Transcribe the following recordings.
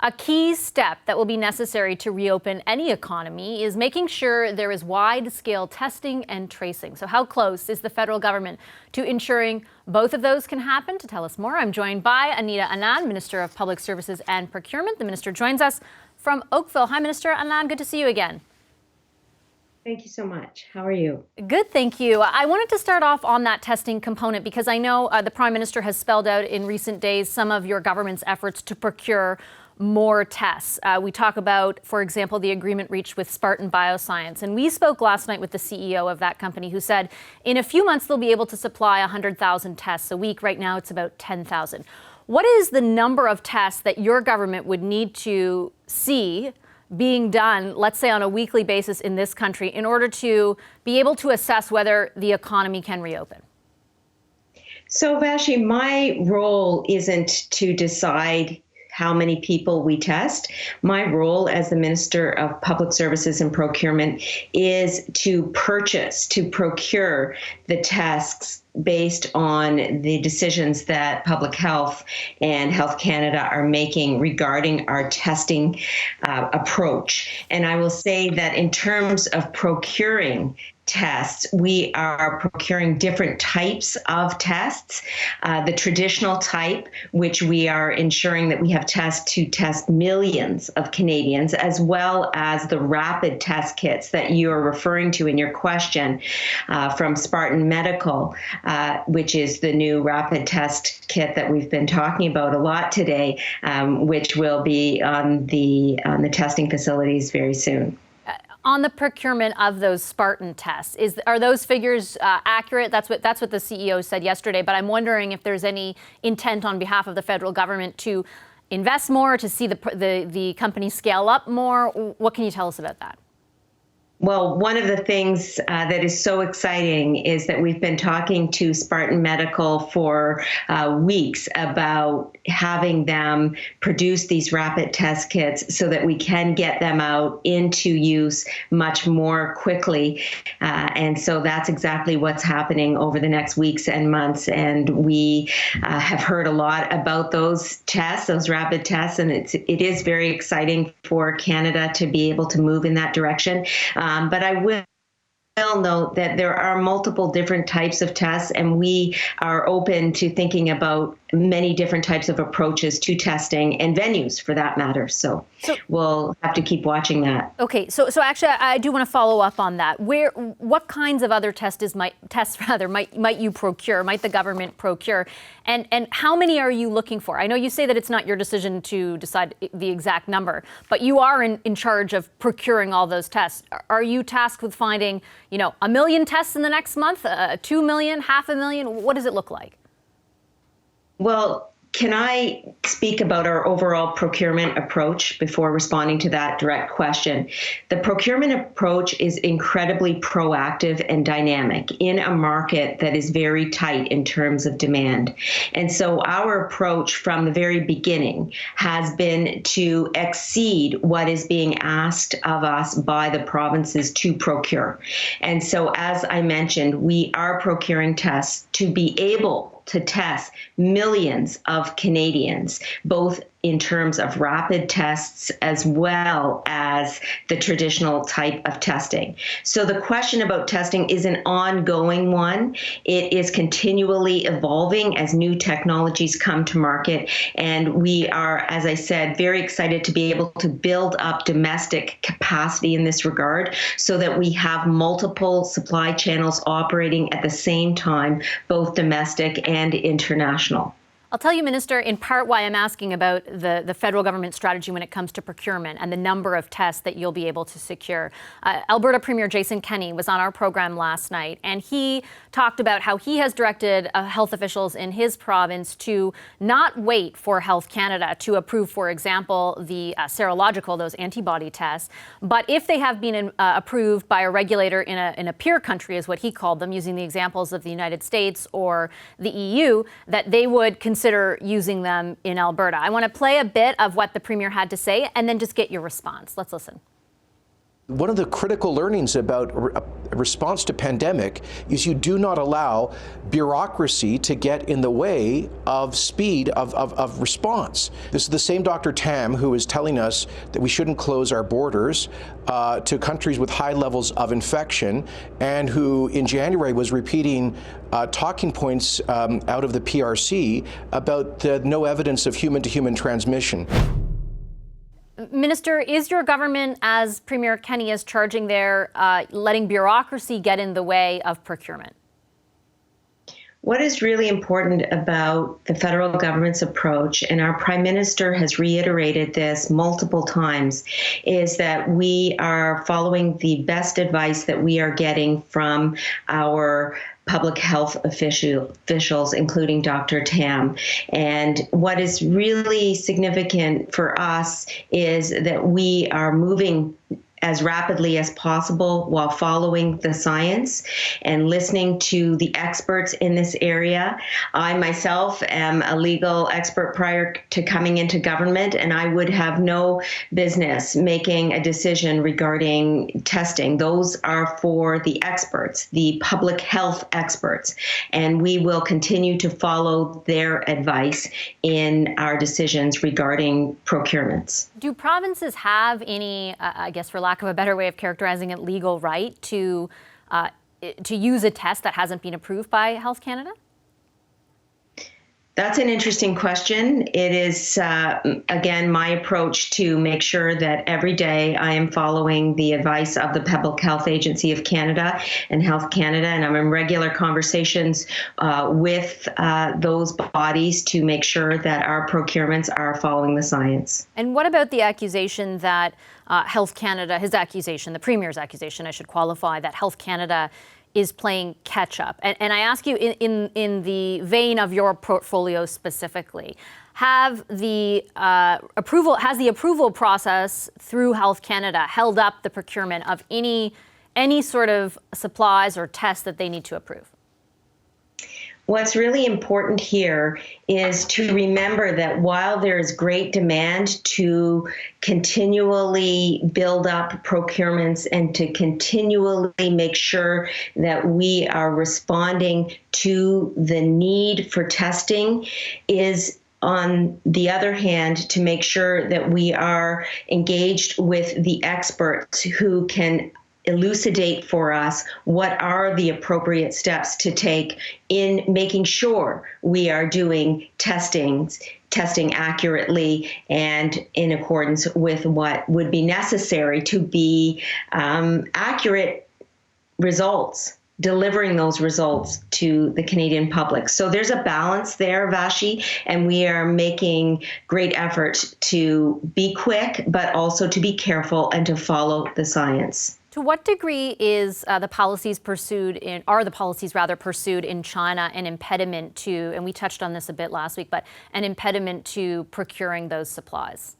A key step that will be necessary to reopen any economy is making sure there is wide-scale testing and tracing. So how close is the federal government to ensuring both of those can happen? To tell us more, I'm joined by Anita Anand, Minister of Public Services and Procurement. The minister joins us from Oakville. Hi, Minister Anand. Good to see you again. Thank you so much. How are you? Good, thank you. I wanted to start off on that testing component because I know the Prime Minister has spelled out in recent days some of your government's efforts to procure more tests. We talk about, for example, the agreement reached with Spartan Bioscience. And we spoke last night with the CEO of that company who said in a few months they'll be able to supply 100,000 tests a week. Right now it's about 10,000. What is the number of tests that your government would need to see being done, let's say on a weekly basis in this country, in order to be able to assess whether the economy can reopen? So, Vashi, my role isn't to decide how many people we test. My role as the Minister of Public Services and Procurement is to procure the tests based on the decisions that Public Health and Health Canada are making regarding our testing approach. And I will say that in terms of procuring tests, we are procuring different types of tests. The traditional type, which we are ensuring that we have tests to test millions of Canadians, as well as the rapid test kits that you are referring to in your question from Spartan Medical, which is the new rapid test kit that we've been talking about a lot today, which will be on the testing facilities very soon. On the procurement of those Spartan tests, are those figures accurate? That's what the CEO said yesterday. But I'm wondering if there's any intent on behalf of the federal government to invest more, to see the company scale up more. What can you tell us about that? Well, one of the things that is so exciting is that we've been talking to Spartan Medical for weeks about having them produce these rapid test kits so that we can get them out into use much more quickly. And so that's exactly what's happening over the next weeks and months. And we have heard a lot about those tests, those rapid tests, and it is very exciting for Canada to be able to move in that direction. But I will note that there are multiple different types of tests, and we are open to thinking about many different types of approaches to testing and venues for that matter. So we'll have to keep watching that. Okay, so actually I do want to follow up on that. What kinds of other tests might you procure, might the government procure? And how many are you looking for? I know you say that it's not your decision to decide the exact number, but you are in charge of procuring all those tests. Are you tasked with finding, 1 million tests in the next month, 2 million, 500,000? What does it look like? Well, can I speak about our overall procurement approach before responding to that direct question? The procurement approach is incredibly proactive and dynamic in a market that is very tight in terms of demand. And so our approach from the very beginning has been to exceed what is being asked of us by the provinces to procure. And so, as I mentioned, we are procuring tests to be able to test millions of Canadians, both in terms of rapid tests as well as the traditional type of testing. So the question about testing is an ongoing one. It is continually evolving as new technologies come to market. And we are, as I said, very excited to be able to build up domestic capacity in this regard so that we have multiple supply channels operating at the same time, both domestic and international. I'll tell you, Minister, in part why I'm asking about the federal government strategy when it comes to procurement and the number of tests that you'll be able to secure. Alberta Premier Jason Kenney was on our program last night, and he talked about how he has directed health officials in his province to not wait for Health Canada to approve, for example, the serological, those antibody tests, but if they have been approved by a regulator in a peer country, is what he called them, using the examples of the United States or the EU, that they would consider using them in Alberta. I want to play a bit of what the Premier had to say and then just get your response. Let's listen. One of the critical learnings about a response to pandemic is you do not allow bureaucracy to get in the way of speed of response. This is the same Dr. Tam who is telling us that we shouldn't close our borders to countries with high levels of infection, and who in January was repeating talking points out of the PRC about no evidence of human-to-human transmission. Minister, is your government, as Premier Kenney is charging there, letting bureaucracy get in the way of procurement? What is really important about the federal government's approach, and our Prime Minister has reiterated this multiple times, is that we are following the best advice that we are getting from our public health officials, including Dr. Tam. And what is really significant for us is that we are moving as rapidly as possible while following the science and listening to the experts in this area. I myself am a legal expert prior to coming into government, and I would have no business making a decision regarding testing. Those are for the experts, the public health experts, and we will continue to follow their advice in our decisions regarding procurements. Do provinces have any, I guess for lack of a better way of characterizing it, legal right to use a test that hasn't been approved by Health Canada? That's an interesting question. It is, again, my approach to make sure that every day I am following the advice of the Public Health Agency of Canada and Health Canada, and I'm in regular conversations with those bodies to make sure that our procurements are following the science. And what about the accusation that Health Canada, his accusation, the Premier's accusation, I should qualify, that Health Canada is playing catch up? And I ask you in the vein of your portfolio specifically, has the approval process through Health Canada held up the procurement of any sort of supplies or tests that they need to approve? What's really important here is to remember that while there is great demand to continually build up procurements and to continually make sure that we are responding to the need for testing, is on the other hand to make sure that we are engaged with the experts who can elucidate for us what are the appropriate steps to take in making sure we are doing testing accurately and in accordance with what would be necessary to be accurate results, delivering those results to the Canadian public. So there's a balance there, Vashi, and we are making great effort to be quick, but also to be careful and to follow the science. To what degree is are the policies pursued in China an impediment to, and we touched on this a bit last week, but an impediment to procuring those supplies?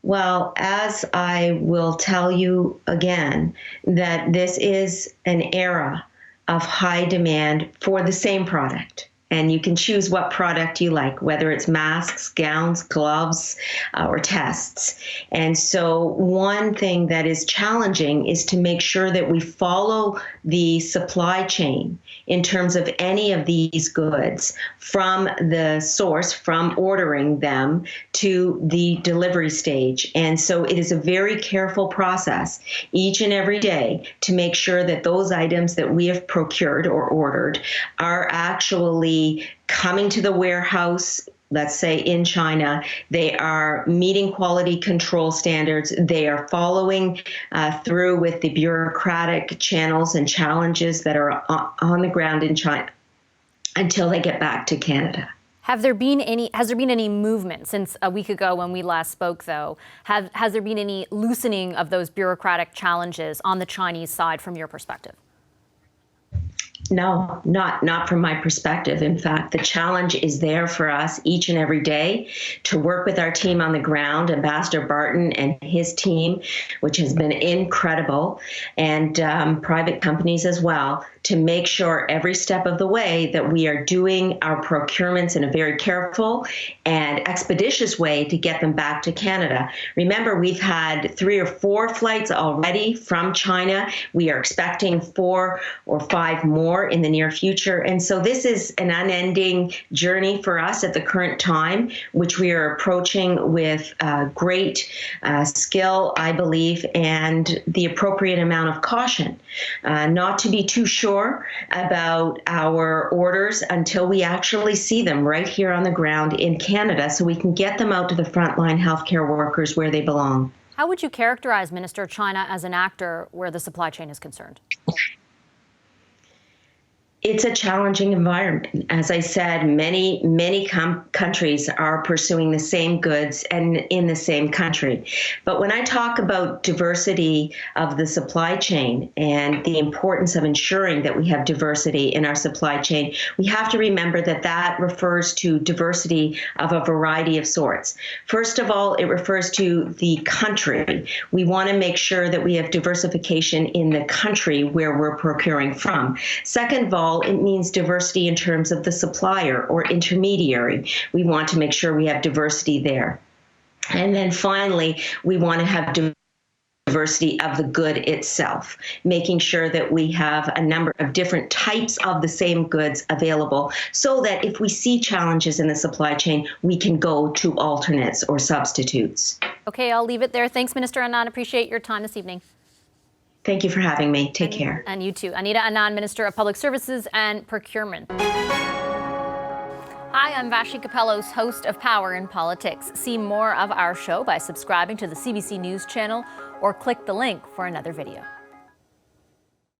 Well, as I will tell you again, that this is an era of high demand for the same product. And you can choose what product you like, whether it's masks, gowns, gloves, or tests. And so one thing that is challenging is to make sure that we follow the supply chain in terms of any of these goods from the source, from ordering them to the delivery stage. And so it is a very careful process each and every day to make sure that those items that we have procured or ordered are actually coming to the warehouse, let's say in China, they are meeting quality control standards, they are following through with the bureaucratic channels and challenges that are on the ground in China until they get back to Canada. Has there been any movement since a week ago when we last spoke, though? Has there been any loosening of those bureaucratic challenges on the Chinese side from your perspective? No, not from my perspective. In fact, the challenge is there for us each and every day to work with our team on the ground, Ambassador Barton and his team, which has been incredible, and private companies as well, to make sure every step of the way that we are doing our procurements in a very careful and expeditious way to get them back to Canada. Remember, we've had 3 or 4 flights already from China. We are expecting 4 or 5 more in the near future. And so this is an unending journey for us at the current time, which we are approaching with great skill, I believe, and the appropriate amount of caution, not to be too sure about our orders until we actually see them right here on the ground in Canada, so we can get them out to the frontline healthcare workers where they belong. How would you characterize, Minister, China as an actor where the supply chain is concerned? It's a challenging environment. As I said, many countries are pursuing the same goods and in the same country. But when I talk about diversity of the supply chain and the importance of ensuring that we have diversity in our supply chain, we have to remember that that refers to diversity of a variety of sorts. First of all, it refers to the country. We want to make sure that we have diversification in the country where we're procuring from. Second of all, it means diversity in terms of the supplier or intermediary. We want to make sure we have diversity there. And then finally, we want to have diversity of the good itself, making sure that we have a number of different types of the same goods available so that if we see challenges in the supply chain, we can go to alternates or substitutes. Okay, I'll leave it there. Thanks, Minister Anand. Appreciate your time this evening. Thank you for having me. Take care. And you too. Anita Anand, Minister of Public Services and Procurement. Hi, I'm Vashi Capellos, host of Power in Politics. See more of our show by subscribing to the CBC News channel or click the link for another video.